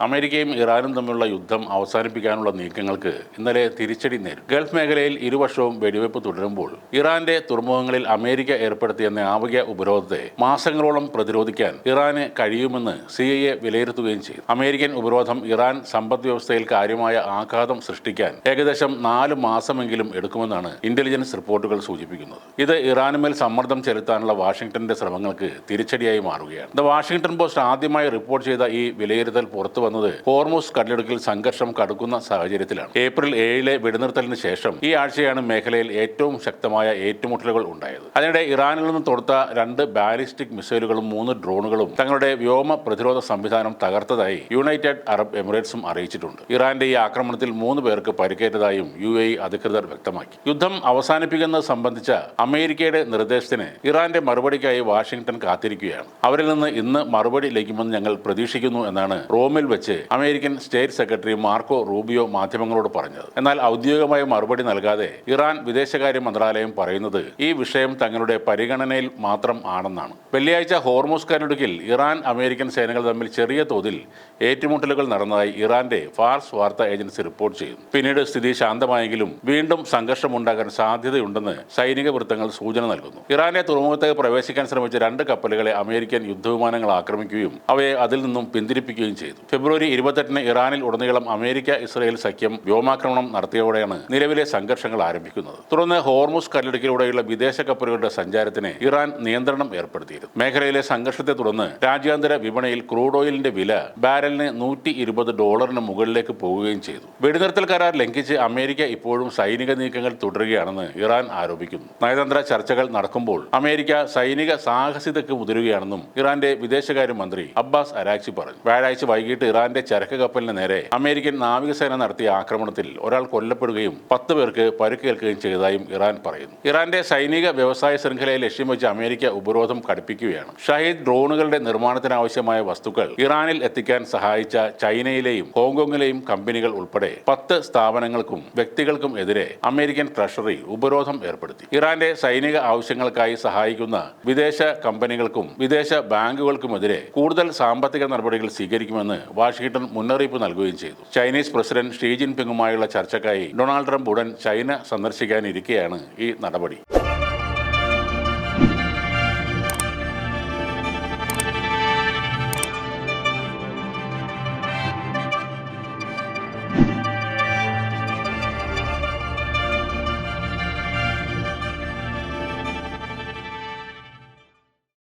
അമേരിക്കയും ഇറാനും തമ്മിലുള്ള യുദ്ധം അവസാനിപ്പിക്കാനുള്ള നീക്കങ്ങൾക്ക് ഇന്നലെ തിരിച്ചടി നേരിട്ടു. ഗൾഫ് മേഖലയിൽ ഇരുവശവും വെടിവെപ്പ് തുടരുമ്പോൾ ഇറാന്റെ തുറമുഖങ്ങളിൽ അമേരിക്ക ഏർപ്പെടുത്തിയ നാവിക ഉപരോധത്തെ മാസങ്ങളോളം പ്രതിരോധിക്കാൻ ഇറാന് കഴിയുമെന്ന് CIA വിലയിരുത്തുകയും ചെയ്തു. അമേരിക്കൻ ഉപരോധം ഇറാൻ സമ്പദ് വ്യവസ്ഥയിൽ കാര്യമായ ആഘാതം സൃഷ്ടിക്കാൻ ഏകദേശം 4 മാസമെങ്കിലും എടുക്കുമെന്നാണ് ഇന്റലിജൻസ് റിപ്പോർട്ടുകൾ സൂചിപ്പിക്കുന്നത്. ഇത് ഇറാനുമേൽ സമ്മർദ്ദം ചെലുത്താനുള്ള വാഷിംഗ്ടന്റെ ശ്രമങ്ങൾക്ക് തിരിച്ചടിയായി മാറുകയാണ്. ദ വാഷിംഗ്ടൺ പോസ്റ്റ് ആദ്യമായി റിപ്പോർട്ട് ചെയ്ത ഈ വിലയിരുത്തൽ പുറത്തു വന്നത് ഹോർമുസ് കടലിടുക്കിൽ സംഘർഷം കടുക്കുന്ന സാഹചര്യത്തിലാണ്. ഏപ്രിൽ 7 വെടിനിർത്തലിന് ശേഷം ഈ ആഴ്ചയാണ് മേഖലയിൽ ഏറ്റവും ശക്തമായ ഏറ്റുമുട്ടലുകൾ ഉണ്ടായത്. അതിനിടെ ഇറാനിൽ നിന്ന് തൊടുത്ത 2 ബാലിസ്റ്റിക് മിസൈലുകളും 3 ഡ്രോണുകളും തങ്ങളുടെ വ്യോമ പ്രതിരോധ സംവിധാനം തകർത്തതായി യുണൈറ്റഡ് അറബ് എമിറേറ്റ്സും അറിയിച്ചിട്ടുണ്ട്. ഇറാന്റെ ഈ ആക്രമണത്തിൽ 3 പേർക്ക് പരിക്കേറ്റതായും UAE അധികൃതർ വ്യക്തമാക്കി. യുദ്ധം അവസാനിപ്പിക്കുന്നത് സംബന്ധിച്ച അമേരിക്കയുടെ നിർദ്ദേശത്തിന് ഇറാന്റെ മറുപടിക്കായി വാഷിംഗ്ടൺ കാത്തിരിക്കുകയാണ്. അവരിൽ നിന്ന് ഇന്ന് മറുപടി ലഭിക്കുമെന്ന് ഞങ്ങൾ പ്രതീക്ഷിക്കുന്നു എന്നാണ് റോമിൽ വെച്ച് American state secretary Marco Rubio മാധ്യമങ്ങളോട് പറഞ്ഞത്. എന്നാൽ ഔദ്യോഗികമായ മറുപടി നൽകാതെ ഇറാൻ വിദേശകാര്യ മന്ത്രാലയം പറയുന്നത് ഈ വിഷയം തങ്ങളുടെ പരിഗണനയിൽ മാത്രം ആണെന്നാണ്. വെള്ളിയാഴ്ച ഹോർമുസ് കടലിടുക്കിൽ ഇറാൻ അമേരിക്കൻ സേനകൾ തമ്മിൽ ചെറിയ തോതിൽ ഏറ്റുമുട്ടലുകൾ നടന്നതായി ഇറാന്റെ ഫാർസ് വാർത്താ ഏജൻസി റിപ്പോർട്ട് ചെയ്യുന്നു. പിന്നീട് സ്ഥിതി ശാന്തമായെങ്കിലും വീണ്ടും സംഘർഷമുണ്ടാകാൻ സാധ്യതയുണ്ടെന്ന് സൈനിക വൃത്തങ്ങൾ സൂചന നൽകുന്നു. ഇറാന്റെ തുറമുഖത്തേക്ക് പ്രവേശിക്കാൻ ശ്രമിച്ച 2 കപ്പലുകളെ അമേരിക്കൻ യുദ്ധവിമാനങ്ങൾ ആക്രമിക്കുകയും അവയെ അതിൽ നിന്നും പിന്തിരിപ്പിക്കുകയും ചെയ്തു. ഫെബ്രുവരി 28-ന് ഇറാനിൽ ഉടനീളം അമേരിക്ക ഇസ്രായേൽ സഖ്യം വ്യോമാക്രമണം നടത്തിയതോടെയാണ് നിലവിലെ സംഘർഷങ്ങൾ ആരംഭിക്കുന്നത്. തുടർന്ന് ഹോർമുസ് കടലിടുക്കിലൂടെയുള്ള വിദേശ കപ്പലുകളുടെ സഞ്ചാരത്തിന് ഇറാൻ നിയന്ത്രണം ഏർപ്പെടുത്തിയിരുന്നു. മേഖലയിലെ സംഘർഷത്തെ തുടർന്ന് രാജ്യാന്തര വിപണിയിൽ ക്രൂഡ് ഓയിലിന്റെ വില ബാരലിന് $120 മുകളിലേക്ക് പോകുകയും ചെയ്തു. വെടിനിർത്തൽ കരാർ ലംഘിച്ച് അമേരിക്ക ഇപ്പോഴും സൈനിക നീക്കങ്ങൾ തുടരുകയാണെന്ന് ഇറാൻ ആരോപിക്കുന്നു. നയതന്ത്ര ചർച്ചകൾ നടക്കുമ്പോൾ അമേരിക്ക സൈനിക സാഹസികതയ്ക്ക് മുതിരുകയാണെന്നും ഇറാന്റെ വിദേശകാര്യ മന്ത്രി അബ്ബാസ് അരാക്ചി പറഞ്ഞു. വ്യാഴാഴ്ച വൈകിട്ട് ഇറാന്റെ ചരക്ക് കപ്പലിന് നേരെ അമേരിക്കൻ നാവികസേന നടത്തിയ ആക്രമണത്തിൽ ഒരാൾ കൊല്ലപ്പെടുകയും 10 പേർക്ക് പരിക്കേൽക്കുകയും ചെയ്തതായും ഇറാൻ പറയുന്നു. ഇറാന്റെ സൈനിക വ്യവസായ ശൃംഖലയെ ലക്ഷ്യം വെച്ച് അമേരിക്ക ഉപരോധം കടുപ്പിക്കുകയാണ്. ഷഹീദ് ഡ്രോണുകളുടെ നിർമ്മാണത്തിനാവശ്യമായ വസ്തുക്കൾ ഇറാനിൽ എത്തിക്കാൻ സഹായിച്ച ചൈനയിലെയും ഹോങ്കോങ്ങിലെയും കമ്പനികൾ ഉൾപ്പെടെ 10 സ്ഥാപനങ്ങൾക്കും വ്യക്തികൾക്കും എതിരെ അമേരിക്കൻ ട്രഷറി ഉപരോധം ഏർപ്പെടുത്തി. ഇറാന്റെ സൈനിക ആവശ്യങ്ങൾക്കായി സഹായിക്കുന്ന വിദേശ കമ്പനികൾക്കും വിദേശ ബാങ്കുകൾക്കുമെതിരെ കൂടുതൽ സാമ്പത്തിക നടപടികൾ സ്വീകരിക്കുമെന്ന് വാഷിംഗ്ടൺ മുന്നറിയിപ്പ് നൽകുകയും ചെയ്തു. ചൈനീസ് പ്രസിഡന്റ് ഷീ ജിൻപിങ്ങുമായുള്ള ചർച്ചയ്ക്കായി ഡൊണാൾഡ് ട്രംപ് ഉടൻ ചൈന സന്ദർശിക്കാനിരിക്കെയാണ് ഈ നടപടി.